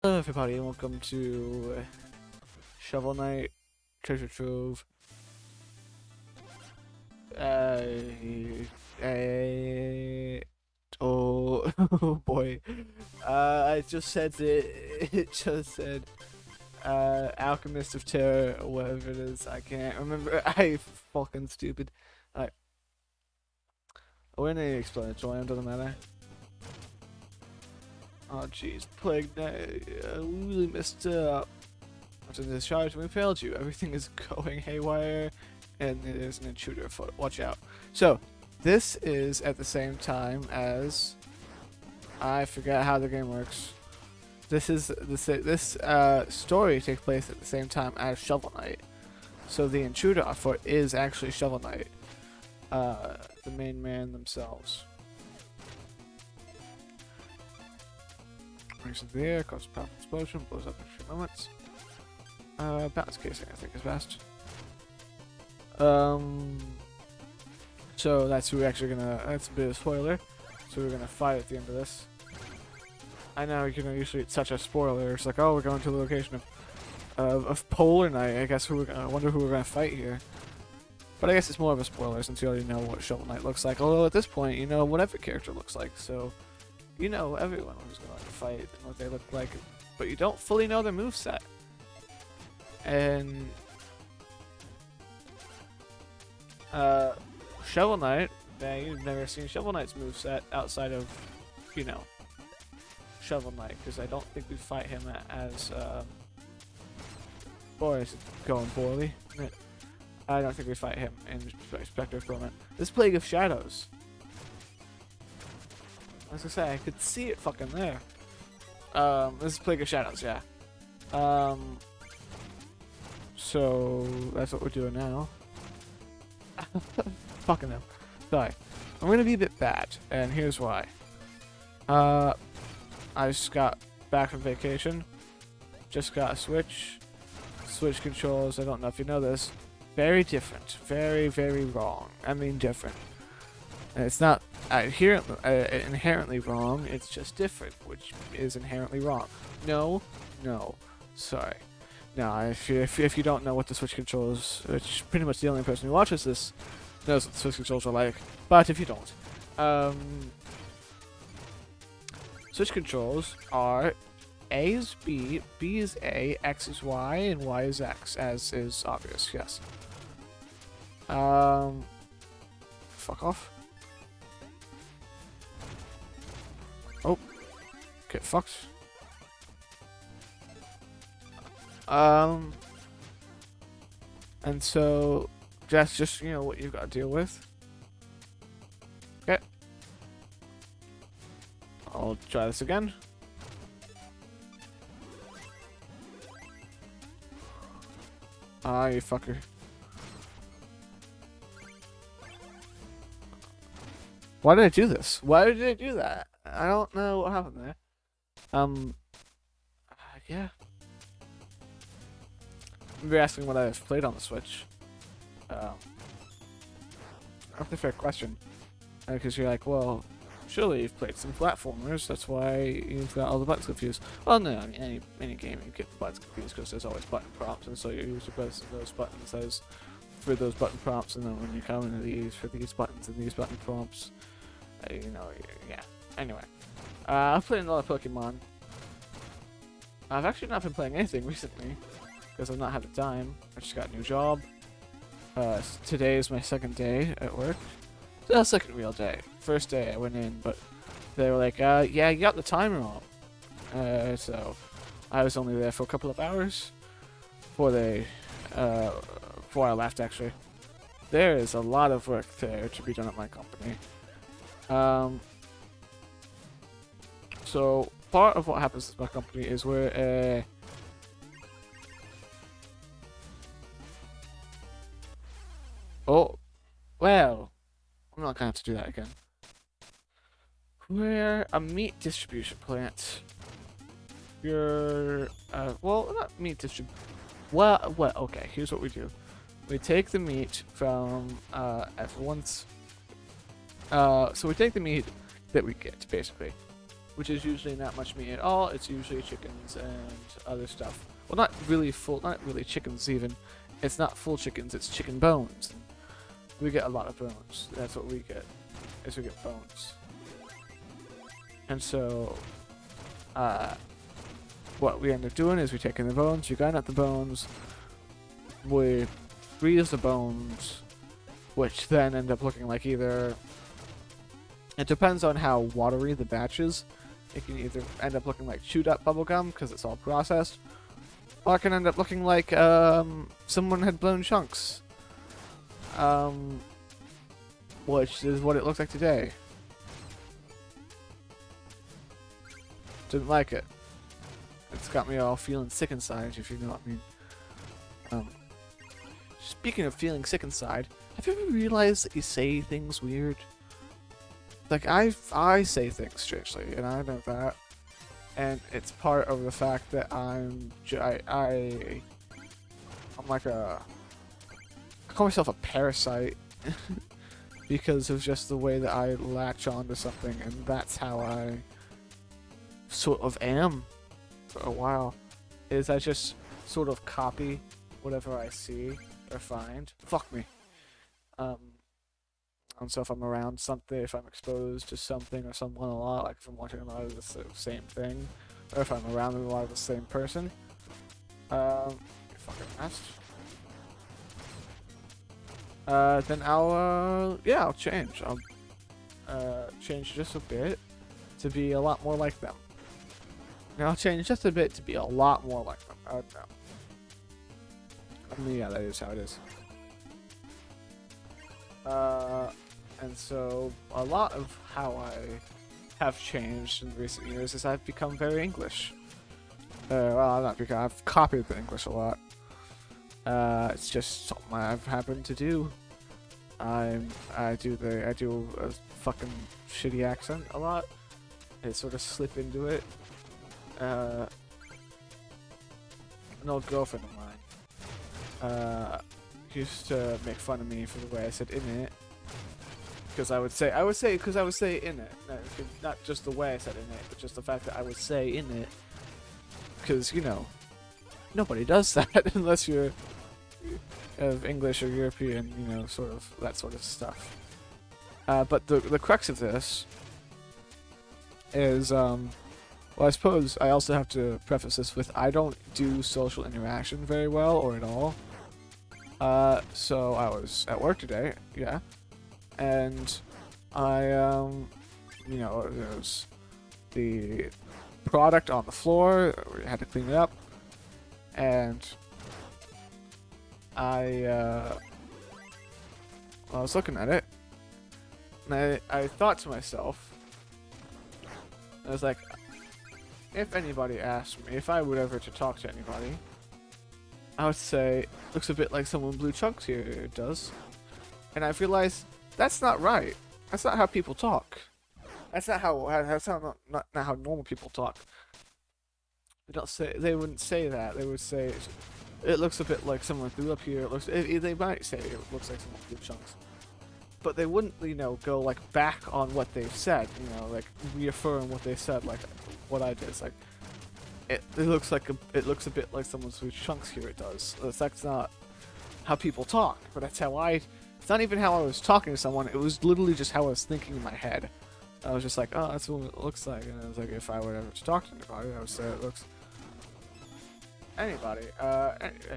Hello everybody and welcome to Shovel Knight Treasure Trove. Uh, oh, oh boy. I just said it just said Alchemist of Terror or whatever it is. I can't remember. I fucking stupid. Alright. We're in the explanatory, doesn't matter. Oh jeez, Plague Knight, we really messed up. After this charge, we failed you. Everything is going haywire, and there's an intruder afoot. Watch out. So, this is at the same time as I forgot how the game works. This story takes place at the same time as Shovel Knight. So the intruder afoot is actually Shovel Knight, the main man themselves. Brings it there, causes a powerful explosion, blows up in a few moments. Bounce casing, I think, is best. So that's who we're actually gonna. That's a bit of a spoiler. So we're gonna fight at the end of this. I know usually it's such a spoiler. It's like, oh, we're going to the location of Polar Knight. I guess I wonder who we're gonna fight here. But I guess it's more of a spoiler since you already know what Shovel Knight looks like. Although at this point, you know what every character looks like. So you know everyone who's going to fight and what they look like, but you don't fully know their moveset. And Shovel Knight, man, you've never seen Shovel Knight's moveset outside of, you know, Shovel Knight, because I don't think we fight him as, boy, is it going poorly. I don't think we fight him in Spectre Filament. This Plague of Shadows. As I say, I could see it fucking there. This is Plague of Shadows, yeah. So that's what we're doing now. Fucking them. Sorry. I'm gonna be a bit bad, and here's why. I just got back from vacation. Just got a Switch. Switch controls, I don't know if you know this. Very different. Very, very wrong. I mean different. And it's not inherently wrong, it's just different, which is inherently wrong. No. Sorry. Now, if you don't know what the Switch controls, which pretty much the only person who watches this knows what the Switch controls are like, but if you don't, Switch controls are A is B, B is A, X is Y, and Y is X, as is obvious, yes. Fuck off. Oh, get fucked. And so that's just, you know, what you've got to deal with. Okay. I'll try this again. Ah, you fucker. Why did I do this? Why did I do that? I don't know what happened there. Yeah. You're asking what I've played on the Switch. That's a fair question. Because you're like, well, surely you've played some platformers, that's why you've got all the buttons confused. Well, no, I mean, any game you get the buttons confused because there's always button prompts, and so you use those buttons as for those button prompts, and then when you come into these for these buttons and these button prompts, you know, yeah. Anyway, I've played a lot of Pokemon. I've actually not been playing anything recently because I've not had the time. I just got a new job. Today is my second day at work. The second real day. First day I went in, but they were like, yeah, you got the timer wrong. So I was only there for a couple of hours before I left, actually. There is a lot of work there to be done at my company. So part of what happens at my company is we're oh, well, I'm not gonna have to do that again. We're a meat distribution plant. You're well, not meat distribution. Well, okay, here's what we do. We take the meat from everyone's. So we take the meat that we get, basically. which is usually not much meat at all. It's usually chickens and other stuff. Well, not really chickens even. It's not full chickens, it's chicken bones. We get a lot of bones. That's what we get, is we get bones. And so, what we end up doing is we take in the bones, we grind up the bones, we freeze the bones, which then end up looking like either... It depends on how watery the batch is. It can either end up looking like chewed up bubblegum because it's all processed, or it can end up looking like someone had blown chunks. Which is what it looks like today. Didn't like it. It's got me all feeling sick inside, if you know what I mean. Speaking of feeling sick inside, have you ever realized that you say things weird? Like, I say things strangely, and I know that. And it's part of the fact that I'm like I call myself a parasite. Because of just the way that I latch onto something, and that's how I sort of am for a while. Is I just sort of copy whatever I see or find. Fuck me. And so if I'm around something, if I'm exposed to something or someone a lot, like if I'm watching a lot of the same thing, or if I'm around a lot of the same person, you fucking mess. Then I'll change. I'll change just a bit to be a lot more like them. And I'll change just a bit to be a lot more like them. I don't know. I mean, yeah, that is how it is. And so a lot of how I have changed in recent years is I've become very English. Well, not because I've copied the English a lot. It's just something I've happened to do. I do a fucking shitty accent a lot. I sort of slip into it. An old girlfriend of mine used to make fun of me for the way I said "in it," because I would say "in it," not just the way I said "in it," but just the fact that I would say "in it," because you know, nobody does that unless you're of English or European, you know, sort of that sort of stuff. But the crux of this is, well, I suppose I also have to preface this with I don't do social interaction very well or at all. So I was at work today, yeah, and I, you know, there was the product on the floor, we had to clean it up, and I was looking at it, and I thought to myself, I was like, if anybody asked me if I would ever to talk to anybody, I would say, looks a bit like someone blew chunks here, it does. And I realized, that's not right. That's not how people talk. That's not not how normal people talk. They wouldn't say that. They would say, it looks a bit like someone threw up here. They might say it looks like someone blew chunks. But they wouldn't, you know, go like back on what they've said, you know, like reaffirm what they said, like what I did. It's like, it looks a bit like someone threw chunks here, it does. That's not how people talk, but that's how it's not even how I was talking to someone, it was literally just how I was thinking in my head. I was just like, oh, that's what it looks like, and I was like, if I were ever to talk to anybody, I would say it looks... Anybody,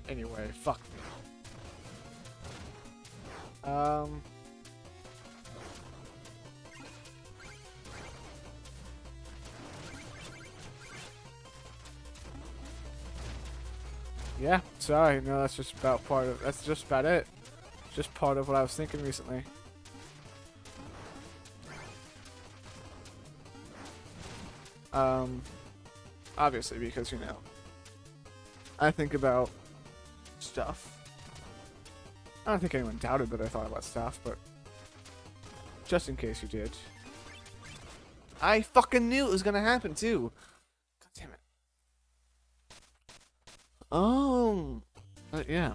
anyway, fuck me. Yeah, sorry, no, that's just about it. Just part of what I was thinking recently. Obviously, because, you know, I think about stuff. I don't think anyone doubted that I thought about stuff, but just in case you did. I fucking knew it was gonna happen, too! God damn it. Yeah.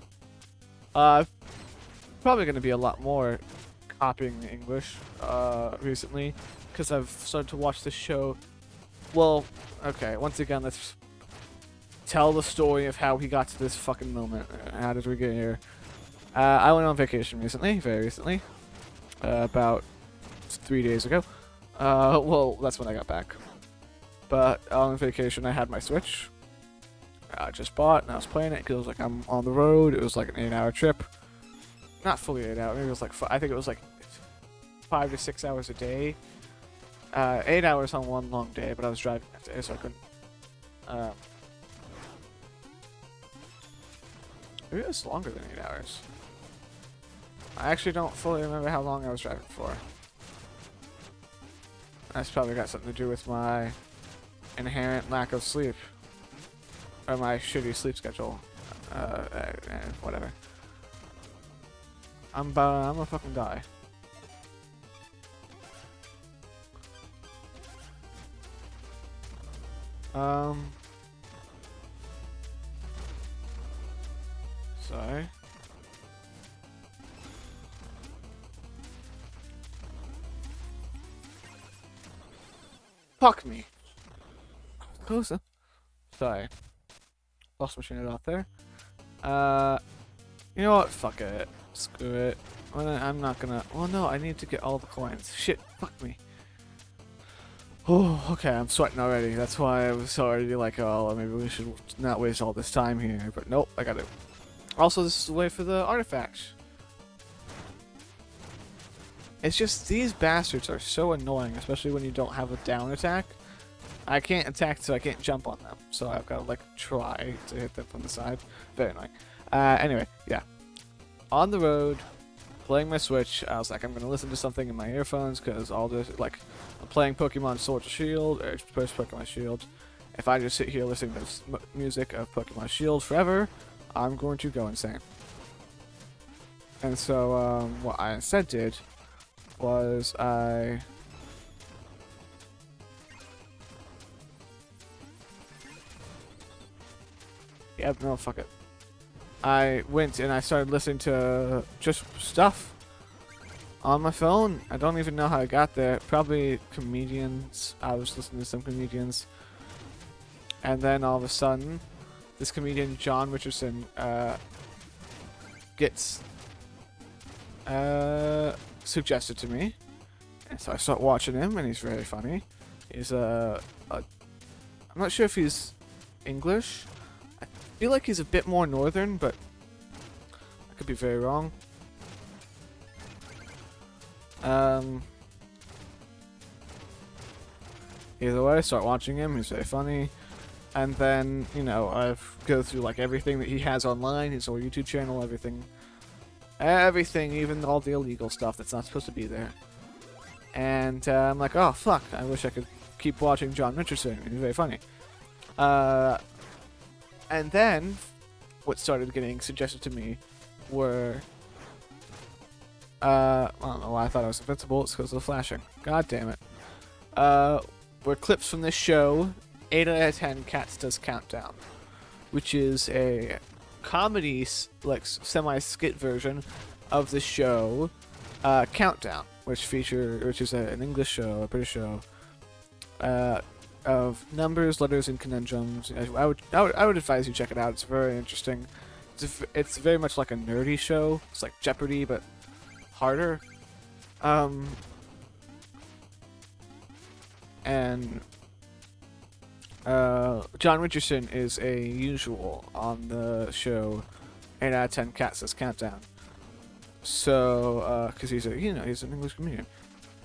Probably gonna be a lot more copying English, recently, because I've started to watch this show Well, okay. Once again, let's tell the story of how he got to this fucking moment. How did we get here? I went on vacation recently, very recently, about 3 days ago. Well, that's when I got back. But on vacation, I had my Switch. I just bought, and I was playing it because it was like I'm on the road. It was like an 8-hour trip. Not fully 8 hours. Maybe it was like I think it was like 5 to 6 hours a day. 8 hours on one long day, but I was driving that day, so I couldn't. Maybe it was longer than 8 hours. I actually don't fully remember how long I was driving for. That's probably got something to do with my inherent lack of sleep. Or my shitty sleep schedule. Whatever. I'm gonna fucking die. Sorry. Fuck me. Closer. Sorry. Lost my train of thought there. You know what? Fuck it. Screw it. I'm not gonna. Well, no, I need to get all the coins. Shit. Fuck me. Oh, okay. I'm sweating already. That's why I was already like, oh, maybe we should not waste all this time here. But nope, I got it. Also, this is the way for the artifacts. It's just these bastards are so annoying, especially when you don't have a down attack. I can't attack, so I can't jump on them. So I've got to like try to hit them from the side. Very annoying. Anyway, yeah. On the road, playing my Switch. I was like, I'm gonna listen to something in my earphones because all this like I'm playing Pokemon Sword and Shield or first Pokemon Shield. If I just sit here listening to music of Pokemon Shield forever, I'm going to go insane. And so what I instead did was I no, fuck it. I went and I started listening to just stuff on my phone. I don't even know how I got there. Probably comedians. I was listening to some comedians. And then all of a sudden, this comedian, John Richardson, gets suggested to me. And so I start watching him, and he's very funny. He's I'm not sure if he's English. I feel like he's a bit more northern, but I could be very wrong. Either way, I start watching him. He's very funny. And then, you know, I go through like everything that he has online, his whole YouTube channel, everything, even all the illegal stuff that's not supposed to be there. And I'm like, oh fuck, I wish I could keep watching John Richardson. He's very funny. And then, what started getting suggested to me were, I don't know why I thought I was invincible. It's because of the flashing. God damn it. Were clips from this show. 8 out of 10 Cats Does Countdown, which is a comedy, like semi-skit version of the show Countdown, which is an English show, a British show, of numbers, letters, and conundrums. I would advise you check it out. It's very interesting. It's very much like a nerdy show. It's like Jeopardy, but harder. And John Richardson is a usual on the show 8 out of 10 Cats Does Countdown. So, because he's an English comedian,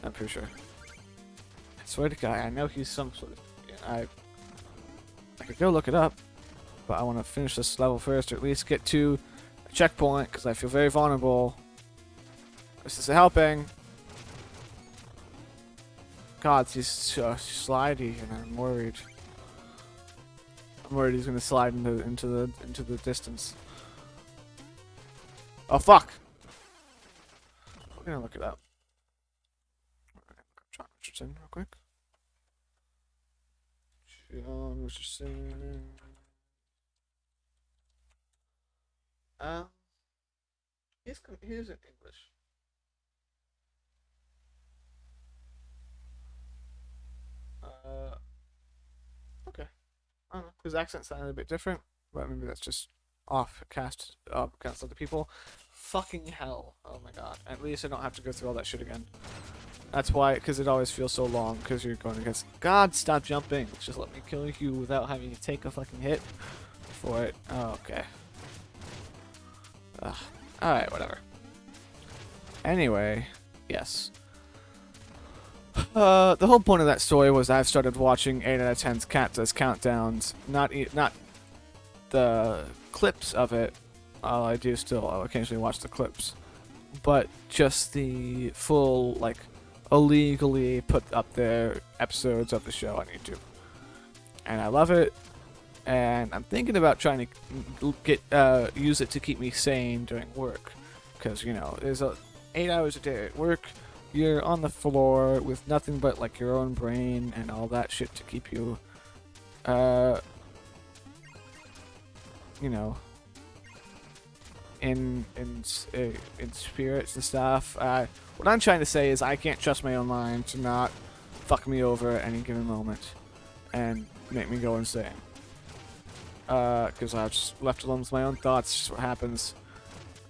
I'm pretty sure. I swear to God, I know he's some sort of. I could go look it up, but I want to finish this level first, or at least get to a checkpoint, because I feel very vulnerable. This is helping. God, he's so slidey, and I'm worried. I'm worried he's gonna slide into the distance. Oh fuck! We're gonna look it up. John Richardson, real quick. John Richardson. He's in English. I don't know. His accent sounded a bit different, but maybe that's just off cast up against other people. Fucking hell! Oh my god! At least I don't have to go through all that shit again. That's why, because it always feels so long, because you're going against. God, stop jumping! Just let me kill you without having to take a fucking hit for it. Oh, okay. Alright, whatever. Anyway, yes. The whole point of that story was I've started watching 8 out of 10's cats countdowns. Not the clips of it. I do still occasionally watch the clips, but just the full, like, illegally put up there episodes of the show on YouTube. And I love it, and I'm thinking about trying to use it to keep me sane during work, because, you know, there's 8 hours a day at work. You're on the floor with nothing but, like, your own brain and all that shit to keep you, you know, in spirits and stuff. What I'm trying to say is I can't trust my own mind to not fuck me over at any given moment and make me go insane. Because I'm just left alone with my own thoughts. Just what happens.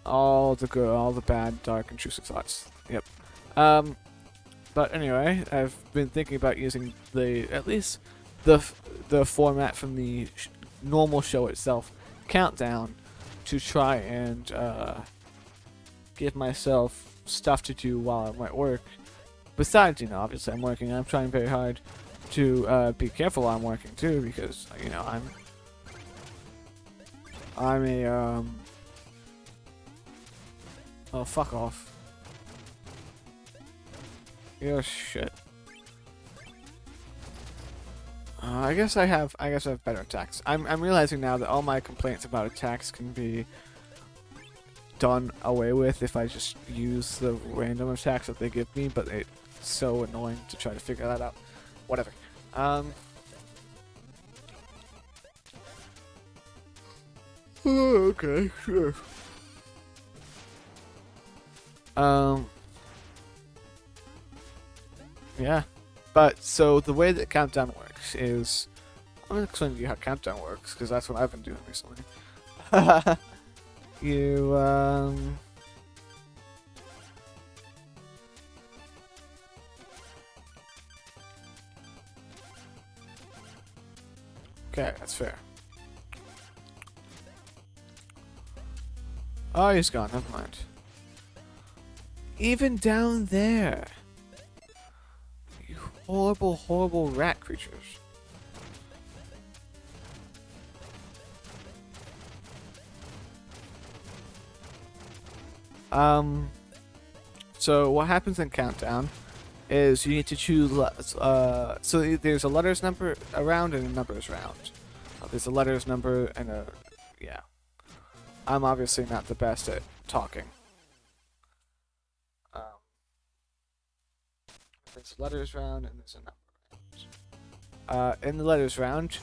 All the good, all the bad, dark, intrusive thoughts. Yep. But anyway, I've been thinking about using at least the format from the normal show itself, countdown, to try and give myself stuff to do while I'm at work. Besides, you know, obviously I'm working. I'm trying very hard to be careful while I'm working too, because, you know, I'm a oh, fuck off. Oh shit. I guess I have better attacks. I'm realizing now that all my complaints about attacks can be done away with if I just use the random attacks that they give me, but it's so annoying to try to figure that out. Whatever. Okay, sure. Yeah. But, so, the way that countdown works is... I'm going to explain to you how countdown works, because that's what I've been doing recently. You, okay, that's fair. Oh, he's gone, never mind. Even down there! You horrible, horrible rat creatures. So what happens in countdown is you need to choose, so there's a letters number around and a numbers round. There's a letters number and a, yeah. I'm obviously not the best at talking. There's a letters round and there's a number round. In the letters round,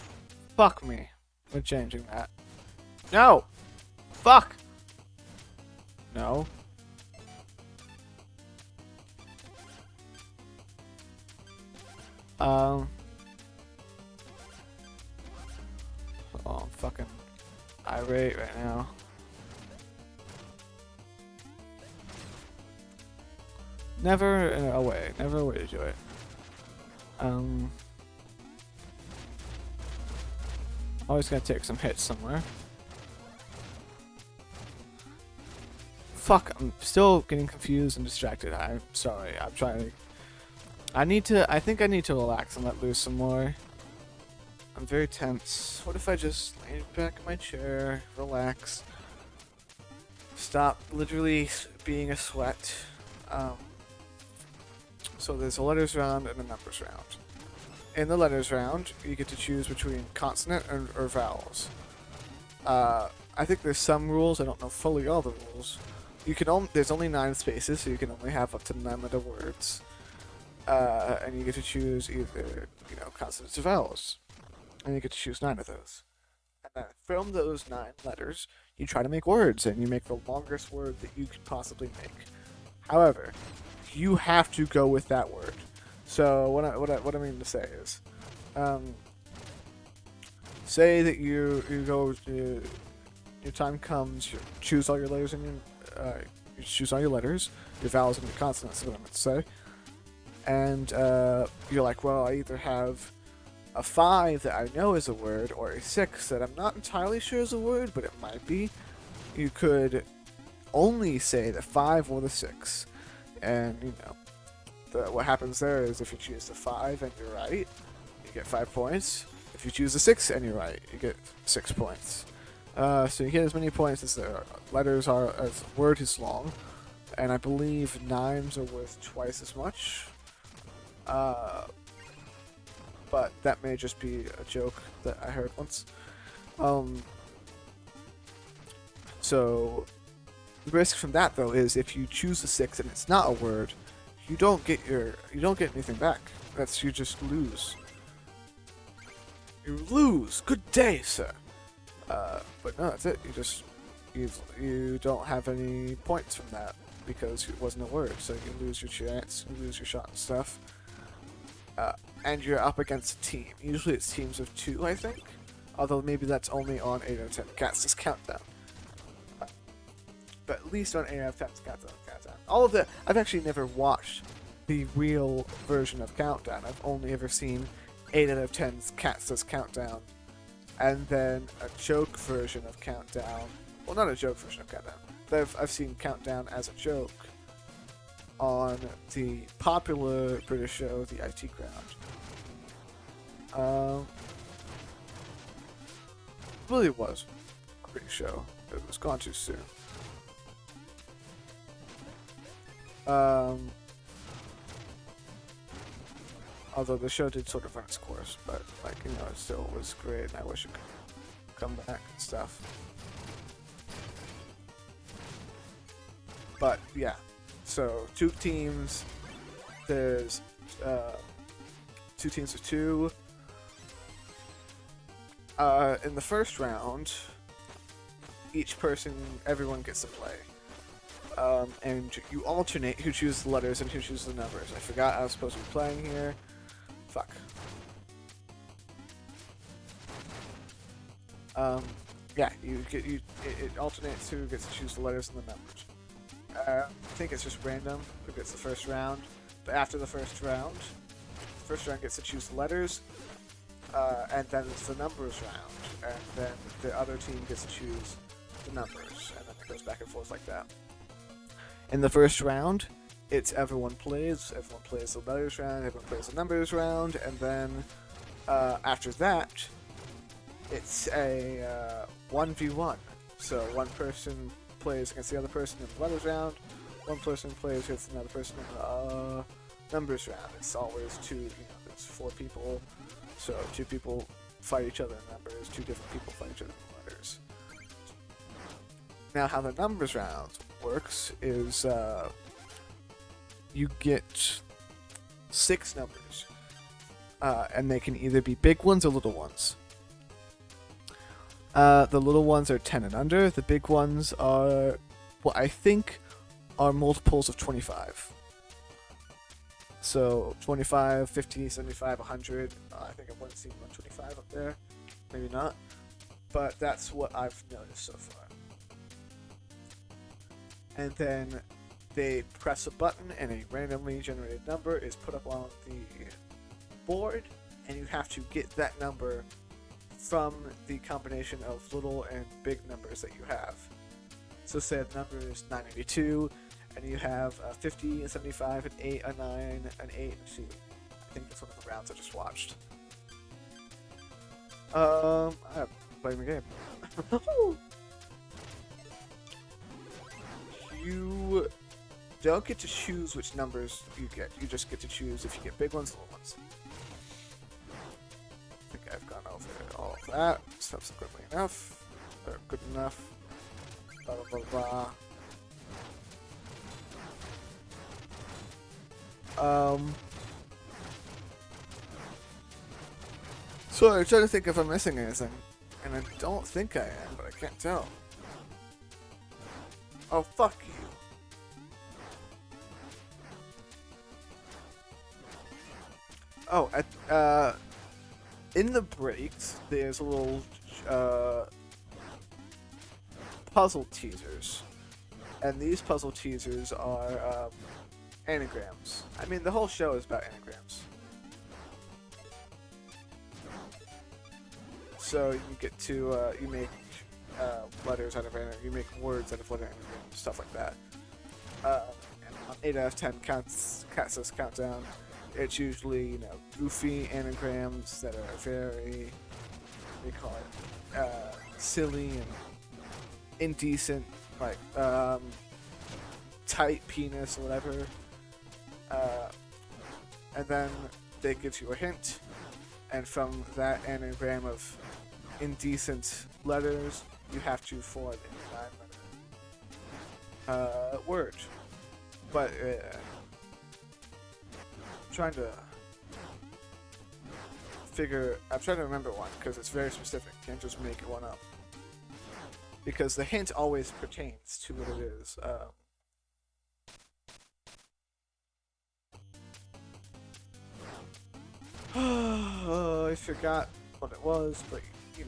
fuck me. We're changing that. No! Fuck! No. Oh, I'm fucking irate right now. Never a way to do it. Always gotta take some hits somewhere. Fuck, I'm still getting confused and distracted. I'm sorry, I'm trying to... I think I need to relax and let loose some more. I'm very tense. What if I just lay back in my chair, relax, stop literally being a sweat. So there's a letters round and a numbers round. In the letters round, you get to choose between consonant or vowels. I think there's some rules. I don't know fully all the rules. You can there's only 9 spaces, so you can only have up to 9 letter words. And you get to choose either, you know, consonants or vowels. And you get to choose 9 of those. And then from those 9 letters, you try to make words, and you make the longest word that you could possibly make. However, you have to go with that word. So what I mean to say is, say that you go your time comes, you choose all your letters and you choose all your letters, your vowels and your consonants is what I meant to say. And you're like, well, I either have a 5 that I know is a word or a 6 that I'm not entirely sure is a word, but it might be. You could only say the 5 or the 6. And, you know, what happens there is if you choose the 5 and you're right, you get 5 points. If you choose the 6 and you're right, you get 6 points. So you get as many points as the letters are, as the word is long. And I believe 9s are worth twice as much. But that may just be a joke that I heard once. So the risk from that though is if you choose a 6 and it's not a word, you don't get anything back. You just lose. You lose. Good day, sir. But no, that's it. You don't have any points from that because it wasn't a word. So you lose your chance, you lose your shot and stuff. And you're up against a team. Usually it's teams of 2, I think. Although maybe that's only on 8 out of 10 Cats' Countdown. But at least on 8 out of 10 Countdown. All of that, I've actually never watched the real version of Countdown. I've only ever seen 8 out of 10's Cats' Countdown. And then a joke version of Countdown. Well, not a joke version of Countdown. But I've seen Countdown as a joke on the popular British show, The IT Crowd. Really was a great show. It was gone too soon. Although the show did sort of run its course, but like, you know, it still was great and I wish it could come back and stuff. But yeah, so 2 teams, there's 2 teams of 2. In the first round, everyone gets to play. And you alternate who chooses the letters and who chooses the numbers. I forgot I was supposed to be playing here. Fuck. Yeah, it alternates who gets to choose the letters and the numbers. I think it's just random who gets the first round. But after the first round gets to choose the letters, and then it's the numbers round, and then the other team gets to choose the numbers, and then it goes back and forth like that. In the first round, it's everyone plays the letters round, everyone plays the numbers round, and then after that, it's a 1v1. So one person plays against the other person in the letters round, one person plays against another person in the numbers round. It's always 2, you know, there's 4 people, so 2 people fight each other in numbers, 2 different people fight each other in letters. Now, how the numbers round works is you get 6 numbers, and they can either be big ones or little ones. The little ones are 10 and under. The big ones are what I think are multiples of 25. So 25, 50, 75, 100. I think I've only seen 125 up there. Maybe not. But that's what I've noticed so far. And then they press a button and a randomly generated number is put up on the board, and you have to get that number from the combination of little and big numbers that you have. So say the number is 982, and you have a 50, a 75, an 8, a 9, an 8, and a 2. I think that's one of the rounds I just watched. I'm playing the game. You don't get to choose which numbers you get. You just get to choose if you get big ones or little ones. I think I've gone over all of that subsequently enough. Or good enough. Blah blah blah blah. So I'm trying to think if I'm missing anything. And I don't think I am, but I can't tell. Oh, fuck you. Oh, in the breaks, there's a little puzzle teasers, and these puzzle teasers are anagrams. I mean, the whole show is about anagrams. So you get to you make letters out of anagrams, you make words out of letter anagrams, stuff like that. And on 8 out of 10 counts, Cat's countdown. It's usually goofy anagrams that are very, what do you call it, silly and indecent, like tight penis or whatever. And then they give you a hint, and from that anagram of indecent letters, you have to form a 9-letter word. But I'm trying to remember one because it's very specific. You can't just make one up. Because the hint always pertains to what it is. I forgot what it was, but you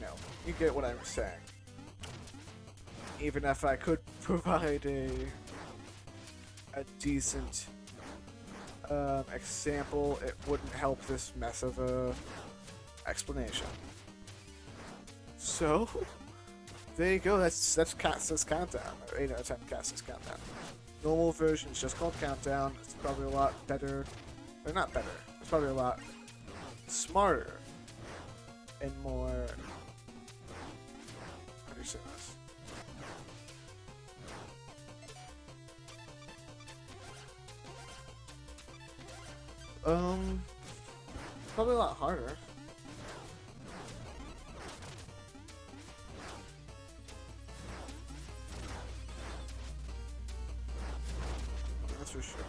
get what I'm saying. Even if I could provide a decent example, it wouldn't help this mess of a explanation. So there you go. That's Cat's Countdown, or 8 out of 10 Cat's Countdown. Normal version is just called Countdown. It's probably a lot better, or not better. It's probably a lot smarter and more. How do you say this? Probably a lot harder. That's for sure.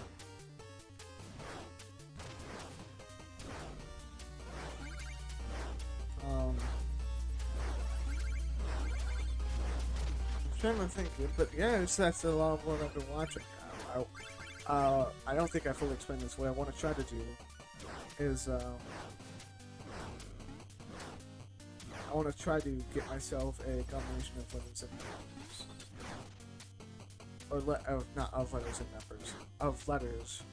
I'm trying to think, but yeah, that's a lot of what I've been watching. I don't think I fully explained this. What I want to try to do is I want to try to get myself a combination of letters and numbers, or not of letters and numbers, of letters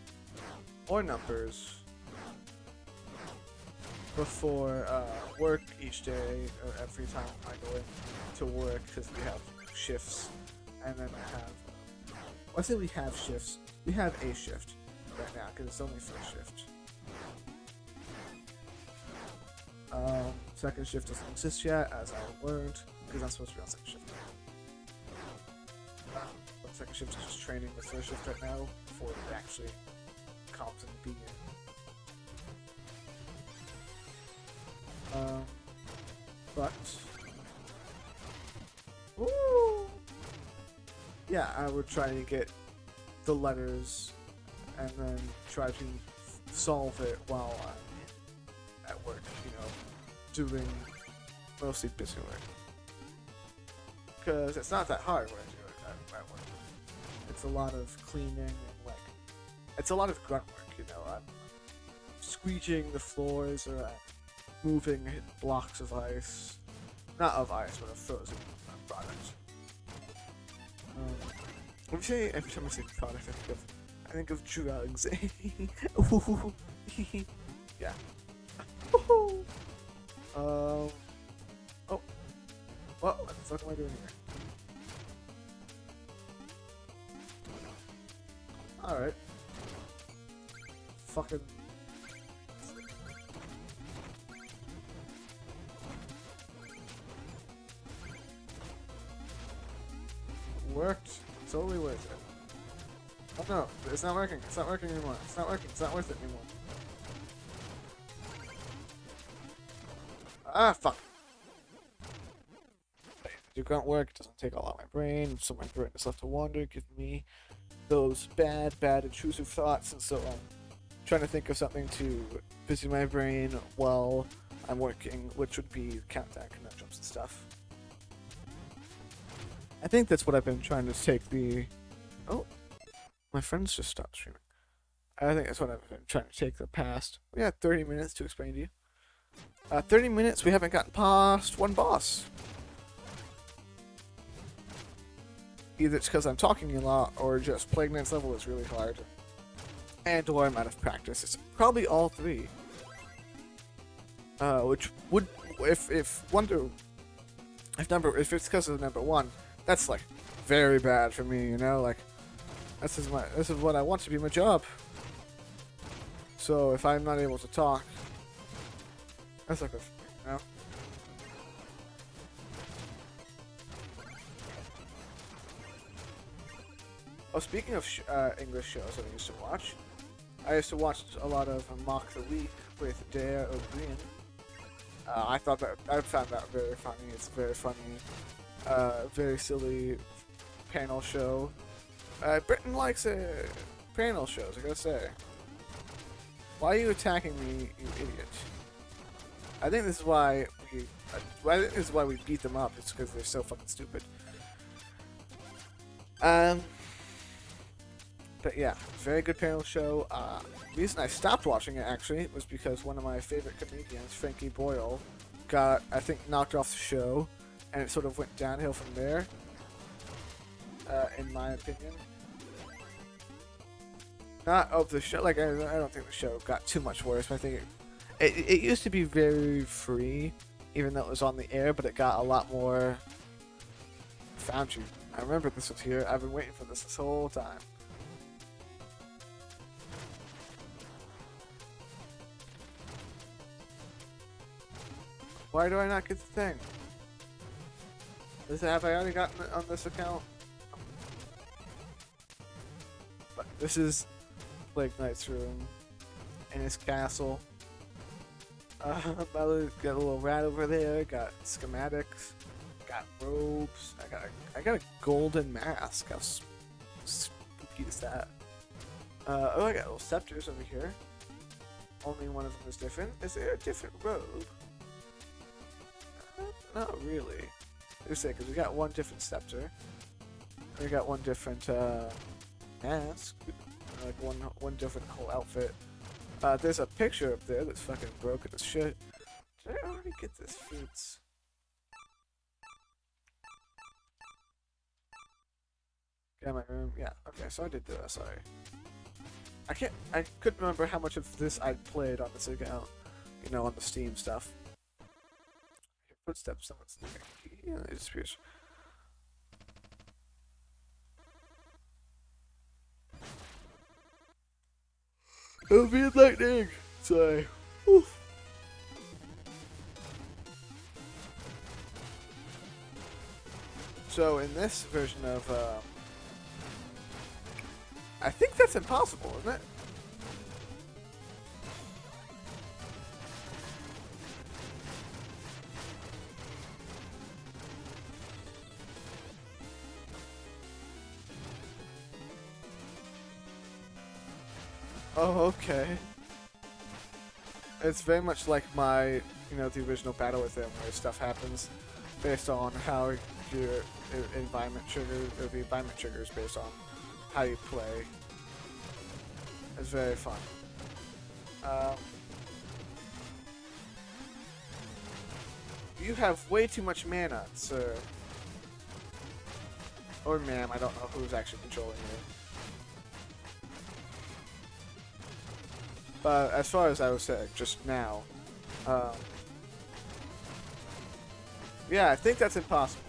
or numbers before work each day or every time I go in to work, because we have shifts, and then I have. I say we have shifts. We have a shift right now because it's only first shift. Second shift doesn't exist yet, as I learned, because I'm supposed to be on second shift. But second shift is just training the first shift right now before it actually comes and begin. But woo! Yeah, I would try to get the letters and then try to solve it while I'm at work, doing mostly busy work. Because it's not that hard when I do it at work. It's a lot of cleaning and it's a lot of grunt work, I'm squeegeeing the floors, or I'm moving blocks of ice. Not of ice, but of frozen product. Every time I say product, I think of drugs. Yeah. Oh. What the fuck am I doing here? Alright. Fucking. Worked. Totally worth it. Oh no, it's not working. It's not working anymore. It's not working. It's not worth it anymore. Ah, fuck. Do grunt work. It doesn't take all out my brain, so my brain is left to wander, give me those bad, intrusive thoughts, and so I'm trying to think of something to busy my brain while I'm working, which would be countdown conundrums and stuff. I think that's what I've been trying to take the... Oh, my friends just stopped streaming. I think that's what I've been trying to take the past... We had 30 minutes to explain to you. 30 minutes, we haven't gotten past one boss. Either it's because I'm talking a lot, or just playing this level is really hard. And or I'm out of practice. It's probably all three. Which would, if it's because of number one, that's like very bad for me, you know. Like this is what I want to be my job. So if I'm not able to talk, that's like a, you know. Oh, speaking of English shows that I used to watch a lot of Mock the Week with Dare O'Brien. I found that very funny. It's very funny, very silly panel show. Britain likes panel shows, I gotta say. Why are you attacking me, you idiot? I think this is why we beat them up. It's because they're so fucking stupid. But yeah, very good panel show. The reason I stopped watching it, actually, was because one of my favorite comedians, Frankie Boyle, got, I think, knocked off the show, and it sort of went downhill from there, in my opinion. Not of the show, like, I don't think the show got too much worse, but I think it used to be very free, even though it was on the air, but it got a lot more... Found you. I remember this was here. I've been waiting for this whole time. Why do I not get the thing? Have I already gotten it on this account? But this is Plague Knight's room in his castle. Got a little rat over there. Got schematics. Got robes. I got a golden mask. How spooky is that? Oh, I got little scepters over here. Only one of them is different. Is there a different robe? Not really. Because we got one different scepter. We got one different mask. Like one different whole outfit. There's a picture up there that's fucking broken as shit. Did I already get this fruits? Yeah, my room. Yeah. Okay, so I did do that. Sorry. I couldn't remember how much of this I played on this account. You know, on the Steam stuff. Footsteps, someone's leaving. Yeah, it disappears. It'll be lightning! Sorry. Oof. So, in this version of, I think that's impossible, isn't it? Oh, okay. It's very much like my, the original battle with him, where stuff happens based on how your environment triggers, or the environment triggers based on how you play. It's very fun. You have way too much mana, sir. Or ma'am, I don't know who's actually controlling you. But as far as I was saying just now, yeah, I think that's impossible.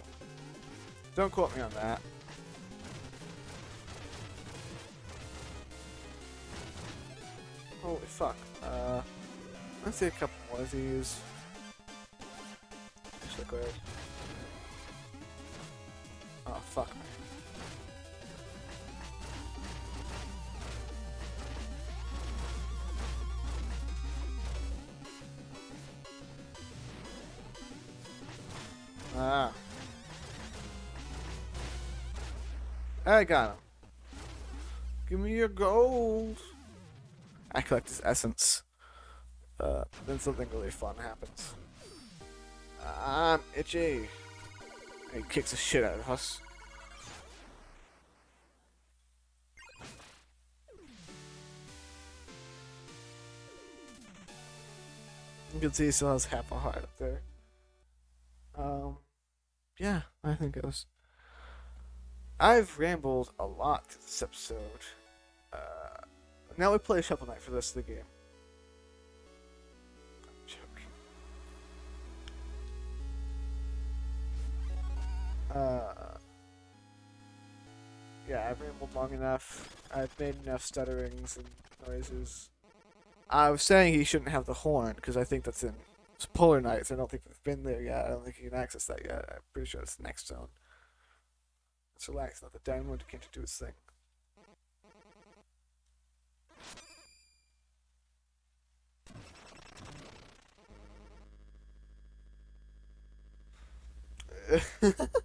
Don't quote me on that. Holy fuck. Let's see a couple more of these. Just liquid. Oh, fuck me. Ah. I got him. Give me your gold. I collect his essence. Then something really fun happens. I'm itchy. He kicks the shit out of us. can see he still has half a heart up there. Yeah, I think it was. I've rambled a lot this episode. Uh, Now we play Shovel Knight for the rest of the game. I'm joking. Yeah, I've rambled long enough. I've made enough stutterings and noises. I was saying he shouldn't have the horn because I think that's in Polar Knights. I don't think we've been there yet. I don't think you can access that yet. I'm pretty sure it's the next zone. Let's relax. Let the dynamo decanter do its thing.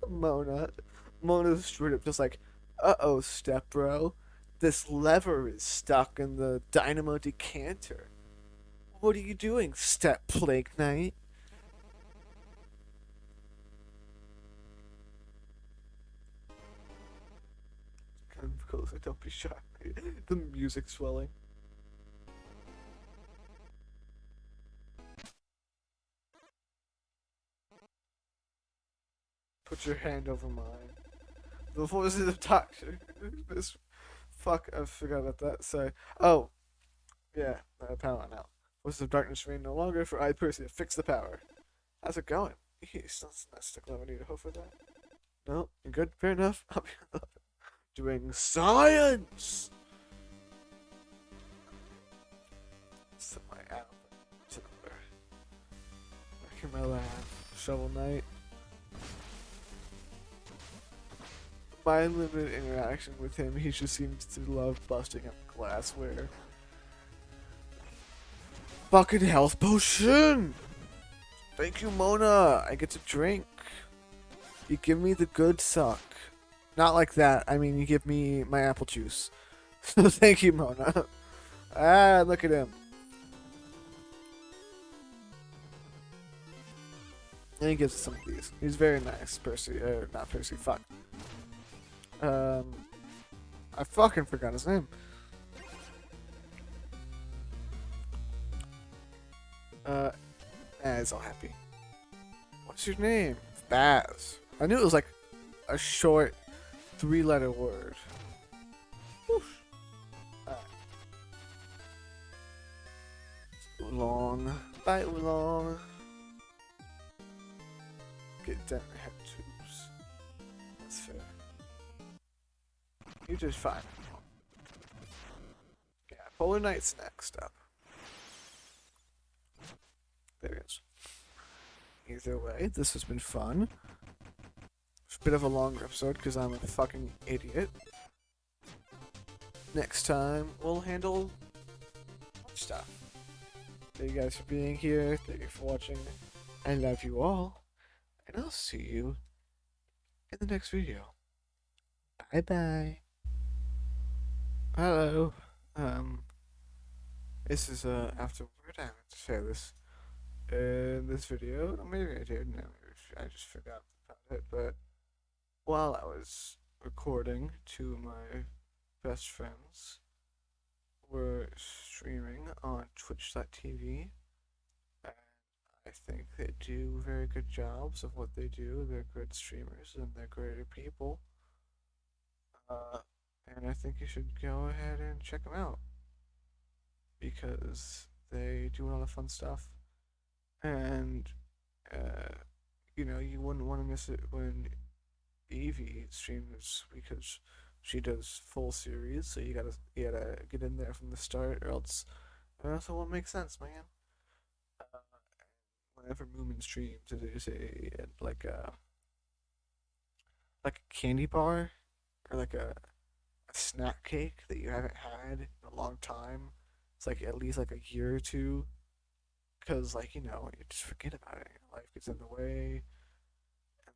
Mona. Mona's straight up just like, uh-oh, step bro. This lever is stuck in the dynamo decanter. What are you doing, step Plague Knight? Come closer, don't be shy. The music's swelling. Put your hand over mine. The voices of Doctor. This fuck, I forgot about that. Sorry. Oh, yeah, power on out. Voices of darkness reign no longer, for I Percy fix the power. How's it going? He's not stick level. I need to hope for that. No, you're good. Fair enough. I'll be doing science. Set my app. Back in my lab. Shovel Knight. My limited interaction with him, he just seems to love busting up glassware. Fucking health potion! Thank you, Mona! I get to drink. You give me the good suck. Not like that, I mean you give me my apple juice. So thank you, Mona. Ah, look at him. And he gives us some of these. He's very nice, Percy. Not Percy, fuck. I fucking forgot his name. He's all happy. What's your name? Baz. I knew it was like a short 3-letter word. Oolong. Bye, Oolong. Get dent head tubes. That's fair. You did fine. Yeah, Polar Knight's next up. There it is. Either way, this has been fun. It's a bit of a longer episode because I'm a fucking idiot. Next time, we'll handle more stuff. Thank you guys for being here. Thank you for watching. I love you all. And I'll see you in the next video. Bye bye. Hello. This is afterward. I meant to say this in this video. Maybe I did. No, maybe I just forgot about it. But while I was recording, two of my best friends were streaming on Twitch.tv. And I think they do very good jobs of what they do. They're good streamers and they're great people. And I think you should go ahead and check them out because they do a lot of fun stuff. And you know, you wouldn't want to miss it when Evie streams because she does full series. So you gotta get in there from the start, or else it won't make sense, man. Uh, Whenever Moomin streams, it is like a candy bar or like a snack cake that you haven't had in a long time. It's like at least like a year or two, because like you know you just forget about it. Life gets in the way, and then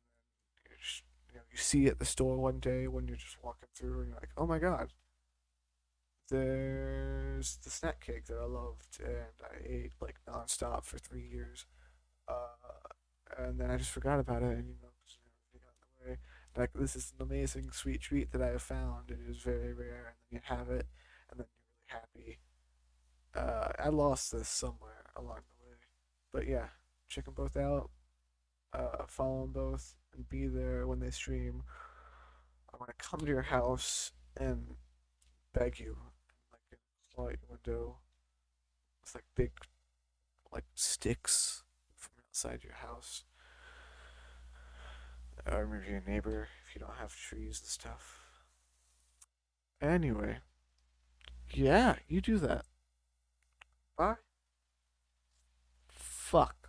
you just you see it at the store one day when you're just walking through, and you're like, oh my god, there's the snack cake that I loved, and I ate like nonstop for 3 years. And then I just forgot about it, and you know, just, you got in the way. Like this is an amazing sweet treat that I have found. It is very rare, and then you have it, and then you're really happy. I lost this somewhere along the way, But yeah, check them both out. Follow them both and be there when they stream. I'm gonna come to your house and beg you, like claw at your window with like big like sticks from outside your house, or maybe your neighbor if you don't have trees and stuff. Anyway, yeah, you do that. Bye. Fuck.